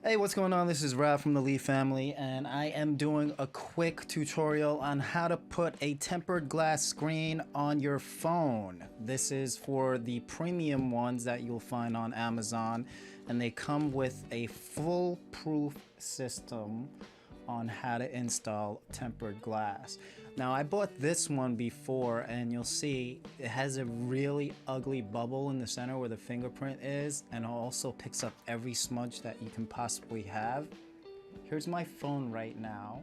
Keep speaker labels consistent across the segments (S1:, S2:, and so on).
S1: Hey, what's going on? This is Rav from the Lee family, and I am doing a quick tutorial on how to put a tempered glass screen on your phone. This is for the premium ones that you'll find on Amazon, and they come with a foolproof system on how to install tempered glass. Now, I bought this one before, and you'll see it has a really ugly bubble in the center where the fingerprint is, and it also picks up every smudge that you can possibly have. Here's my phone right now.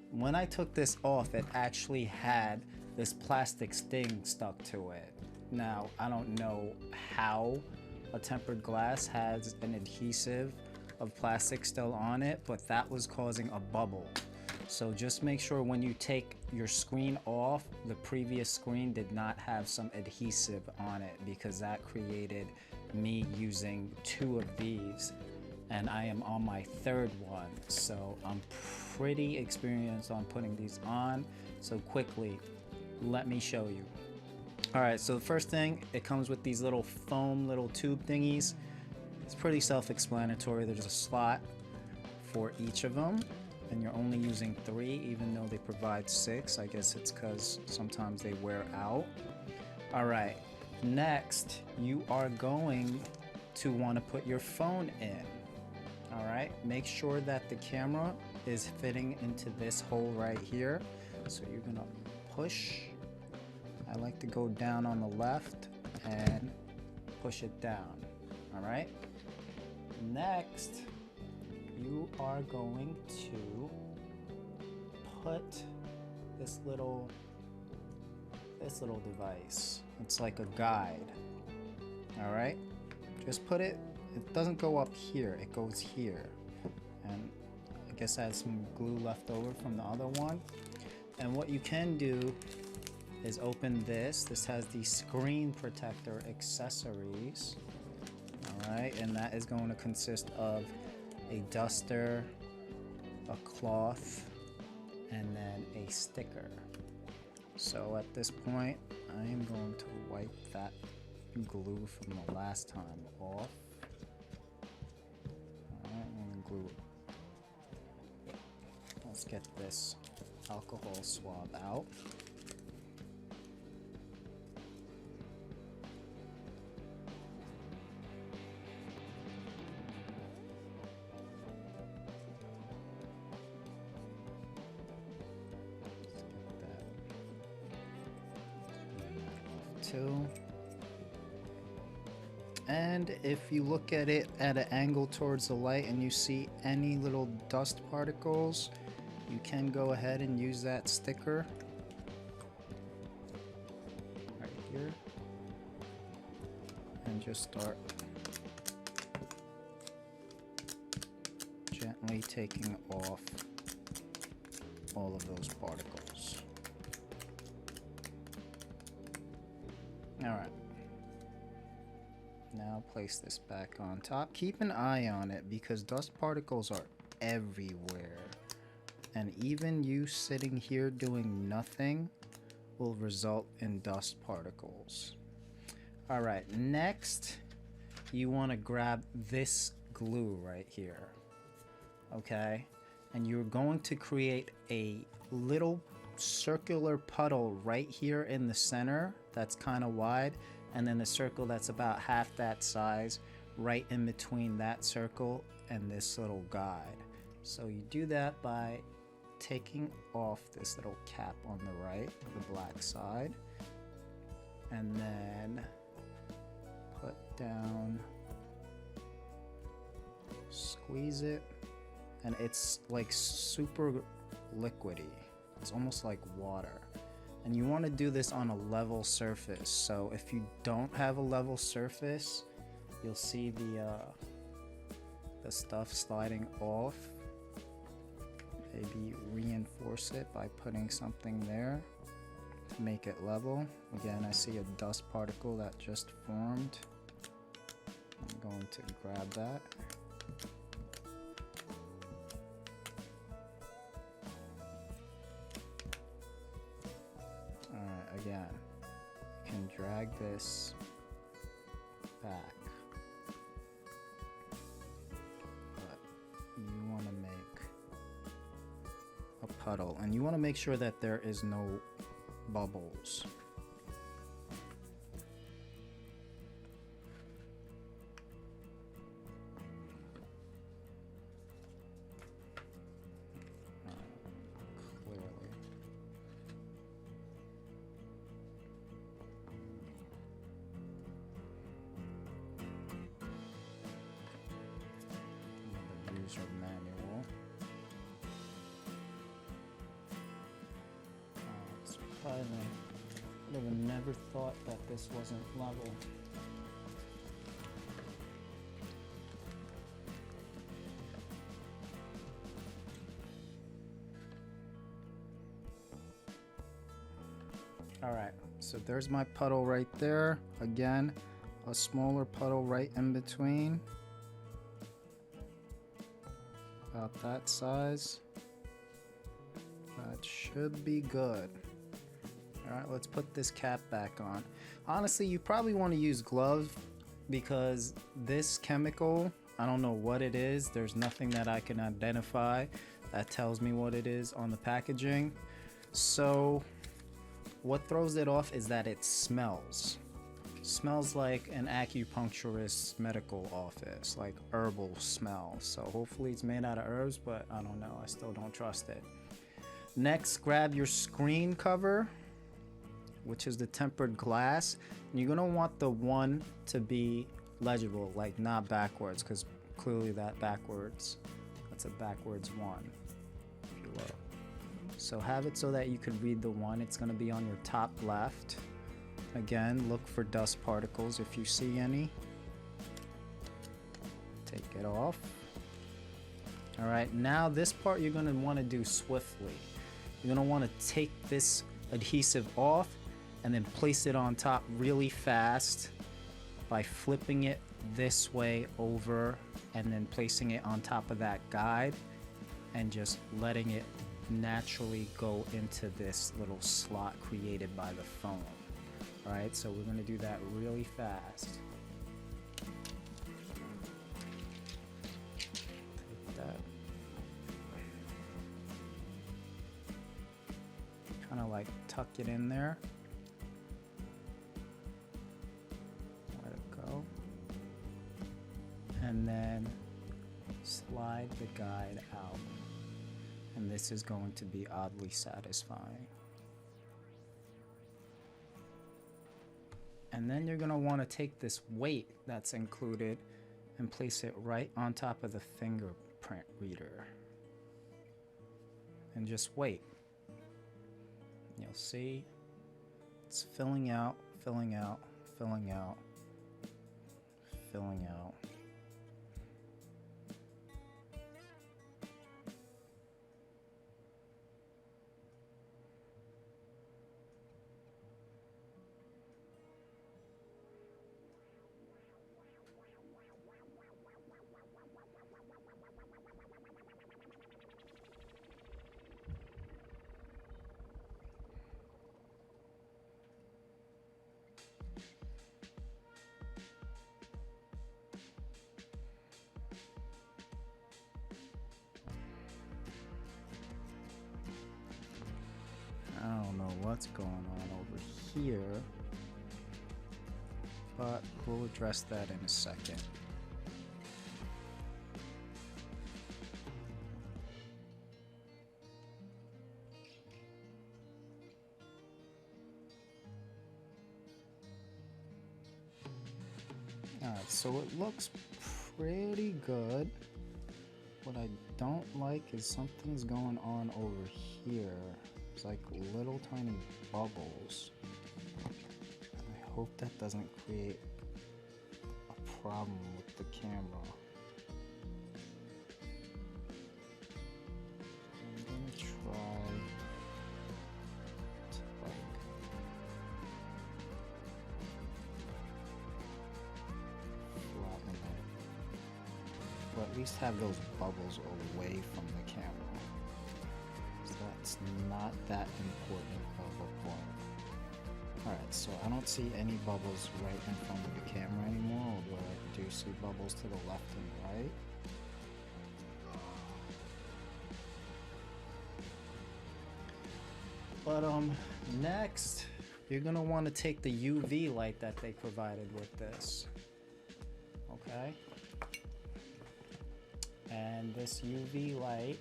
S1: When I took this off, it actually had this plastic sting stuck to it. Now, I don't know how a tempered glass has an adhesive of plastic still on it, but that was causing a bubble. So just make sure when you take your screen off, the previous screen did not have some adhesive on it, because that created me using two of these, and I am on my third one, so I'm pretty experienced on putting these on. So quickly, let me show you. All right, so the first thing, it comes with these little foam little tube thingies. It's pretty self-explanatory. There's a slot for each of them, and you're only using 3 even though they provide 6. I guess it's because sometimes they wear out. All right, next you are going to want to put your phone in. All right, make sure that the camera is fitting into this hole right here. So you're gonna push. I like to go down on the left and push it down. All right, next you are going to put this little device. It's like a guide. All right, just put it. It doesn't go up here, it goes here, and I guess I had some glue left over from the other one. And what you can do is open this. This has the screen protector accessories. All right, and that is going to consist of a duster, a cloth, and then a sticker. So at this point, I am going to wipe that glue from the last time off. Alright, I'm going to glue it. Let's get this alcohol swab out. And if you look at it at an angle towards the light and you see any little dust particles, you can go ahead and use that sticker right here and just start gently taking off all of those particles. All right. Now place this back on top. Keep an eye on it because dust particles are everywhere. And even you sitting here doing nothing will result in dust particles. All right, next you want to grab this glue right here. Okay? And you're going to create a little circular puddle right here in the center that's kind of wide, and then a circle that's about half that size right in between that circle and this little guide. So you do that by taking off this little cap on the right, the black side, and then put down, squeeze it, and it's like super liquidy. It's almost like water. And you want to do this on a level surface. So if you don't have a level surface, you'll see the stuff sliding off. Maybe reinforce it by putting something there to make it level. Again, I see a dust particle that just formed. I'm going to grab that. Again, you can drag this back, but puddle, and you want to make sure that there is no bubbles. Clearly. User manual. Surprising. I would have never thought that this wasn't level. Alright, so there's my puddle right there. Again, a smaller puddle right in between. About that size. That should be good. Alright, let's put this cap back on. Honestly, you probably want to use gloves because this chemical, I don't know what it is. There's nothing that I can identify that tells me what it is on the packaging. So what throws it off is that it smells. Smells like an acupuncturist's medical office, like herbal smell. So hopefully it's made out of herbs, but I don't know. I still don't trust it. Next, grab your screen cover, which is the tempered glass. And you're gonna want the one to be legible, like not backwards, because clearly that's a backwards one, if you will. So have it so that you can read the one. It's gonna be on your top left. Again, look for dust particles if you see any. Take it off. All right, now this part you're gonna wanna do swiftly. You're gonna wanna take this adhesive off and then place it on top really fast by flipping it this way over and then placing it on top of that guide and just letting it naturally go into this little slot created by the foam. All right, so we're gonna do that really fast. Take that. Kind of like tuck it in there. Let it go. And then slide the guide out. And this is going to be oddly satisfying. And then you're gonna wanna take this weight that's included and place it right on top of the fingerprint reader. And just wait. You'll see it's filling out, filling out, filling out, filling out. I don't know what's going on over here, but we'll address that in a second. Alright, so it looks pretty good. What I don't like is something's going on over here. It's like little tiny bubbles. I hope that doesn't create a problem with the camera. I'm gonna try to like flatten it, or at least have those bubbles away from the camera. That's not that important of a point. Alright, so I don't see any bubbles right in front of the camera anymore, although I do see bubbles to the left and right. But next, you're gonna want to take the UV light that they provided with this. Okay. And this UV light,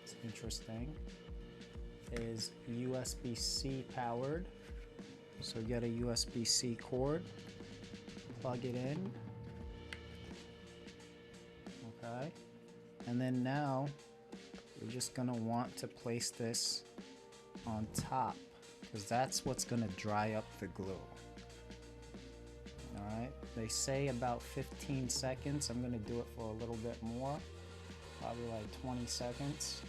S1: it's interesting, is USB-C powered. So get a USB-C cord, plug it in. Okay. And then now you're just gonna want to place this on top, because that's what's gonna dry up the glue. Alright, they say about 15 seconds. I'm gonna do it for a little bit more, probably like 20 seconds.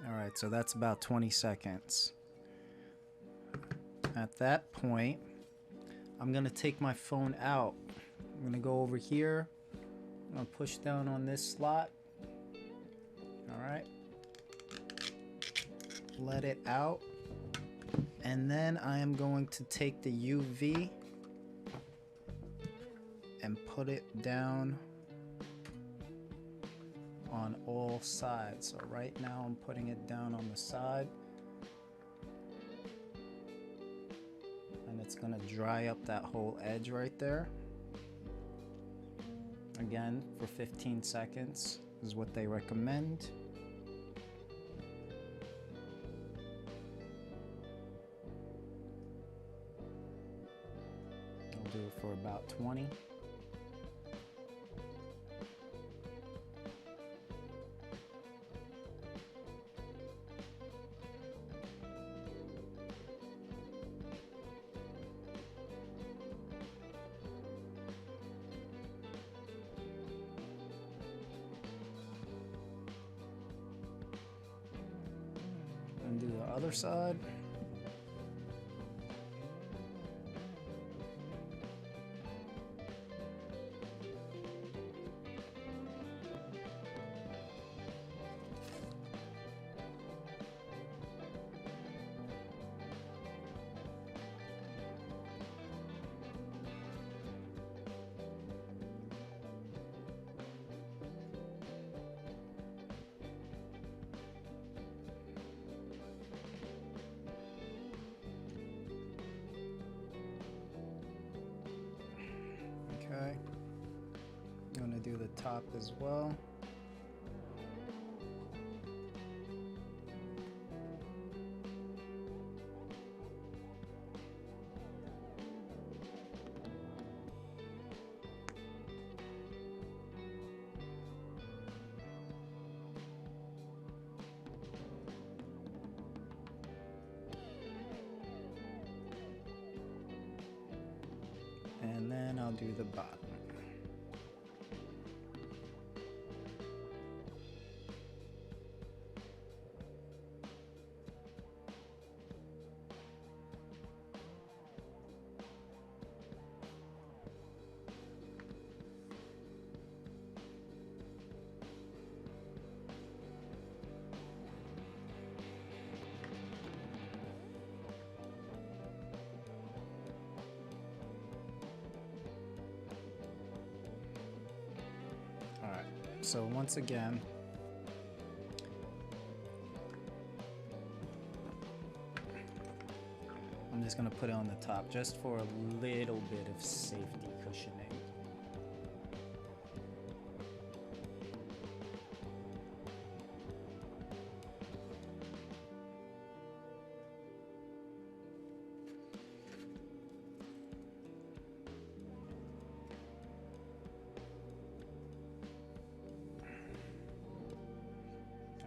S1: Alright, so that's about 20 seconds. At that point, I'm going to take my phone out. I'm going to go over here. I'm going to push down on this slot. Alright. Let it out. And then I am going to take the UV and put it down on all sides. So right now I'm putting it down on the side, and it's gonna dry up that whole edge right there. Again, for 15 seconds is what they recommend. I'll do it for about 20. And do the other side. Okay, I'm gonna do the top as well. And then I'll do the bottom. Alright, so once again, I'm just going to put it on the top just for a little bit of safety cushioning.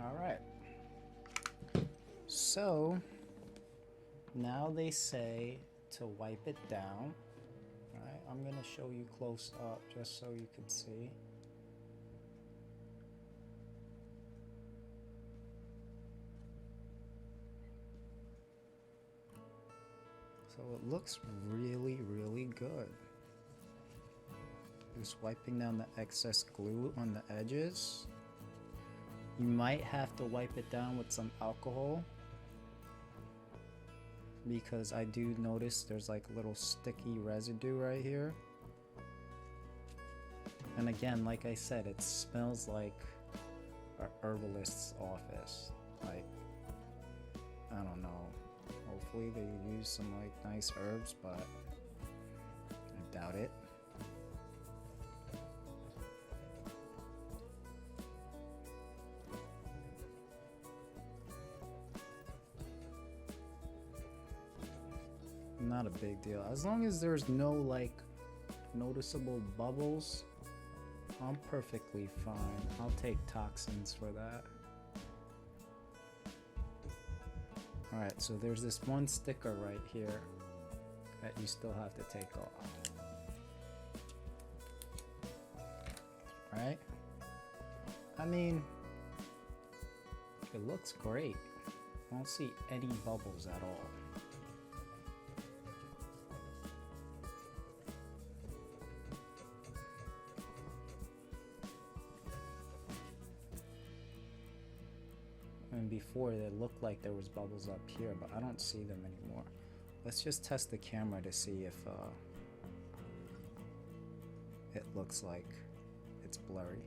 S1: All right. So now they say to wipe it down. All right, I'm gonna show you close up just so you can see. So it looks really, really good. Just wiping down the excess glue on the edges. You might have to wipe it down with some alcohol, because I do notice there's like a little sticky residue right here. And again, like I said, it smells like a herbalist's office. Like, I don't know. Hopefully they use some like nice herbs, but I doubt it. Not a big deal. As long as there's no like noticeable bubbles, I'm perfectly fine. I'll take toxins for that. Alright, so there's this one sticker right here that you still have to take off. Right? I mean, it looks great. I don't see any bubbles at all. And before it looked like there was bubbles up here, but I don't see them anymore. Let's just test the camera to see if it looks like it's blurry.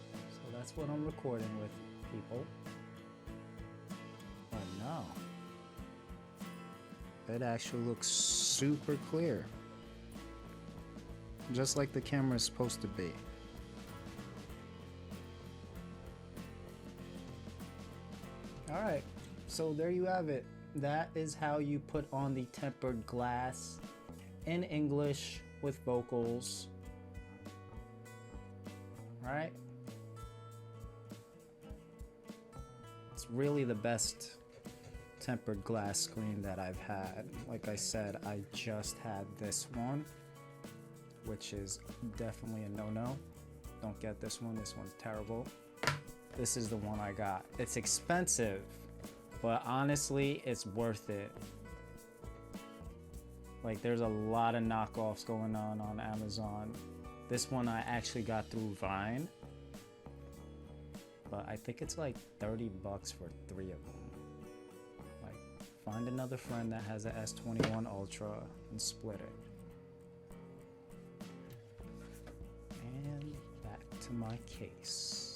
S1: So that's what I'm recording with, people. Oh no. It actually looks super clear. Just like the camera is supposed to be. Alright, so there you have it. That is how you put on the tempered glass in English with vocals. Alright? It's really the best tempered glass screen that I've had. Like I said, I just had this one, which is definitely a no-no. Don't get this one. This one's terrible. This is the one I got. It's expensive, but honestly, it's worth it. Like, there's a lot of knockoffs going on Amazon. This one I actually got through Vine, but I think it's like 30 bucks for 3 of them. Like, find another friend that has an S21 Ultra and split it. And back to my case.